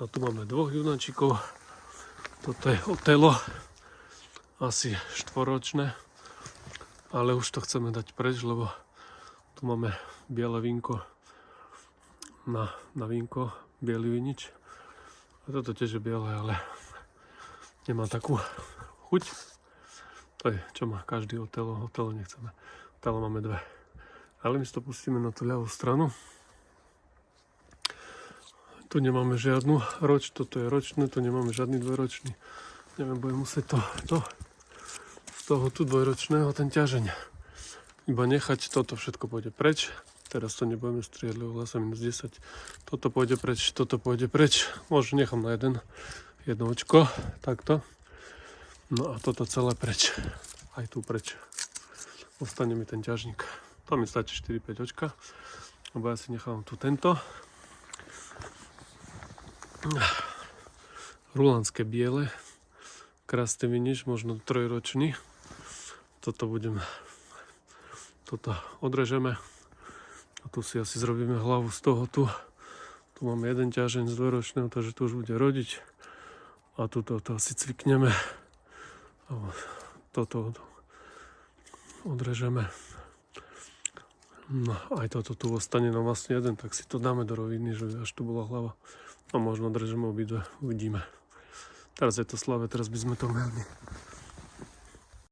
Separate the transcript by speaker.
Speaker 1: A tu máme dvoch junáčikov. Toto je Otelo, asi 4-ročné, ale už to chceme dať preč, lebo tu máme biele vínko na vínko, biely vinič. A toto tiež je biele, ale nemá takú chuť. To je, čo má každý Otelo. Otelo nechceme. Otelo máme dve. Ale my si to pustíme na tú ľavú stranu. Tu nemáme žiadnu roč, toto je ročné, tu nemáme žiadny dvojročný. Neviem, budem musieť z toho tu dvojročného ten ťažeň iba nechať, toto všetko pôjde preč. Teraz to nebudeme strieľať, lebo hlasa -10. Toto pôjde preč. Možno nechám na jedno očko, takto. No a toto celé preč. Aj tu preč. Ostane mi ten ťažník. To mi stačí 4-5 očka, lebo ja si nechám tu tento. Rulanské biele, krásny vinič, možno 3-ročný. Toto odrežeme a tu si asi zrobíme hlavu z toho tu. Tu máme jeden ťažeň z 2-ročného, takže tu už bude rodiť. A tuto to asi cvikneme. A toto odrežeme. No, aj toto tu ostane nám vlastne jeden, tak si to dáme do roviny, že až tu bola hlava. A možno držíme obidve, uvidíme. Teraz je to slavé, teraz by sme to mali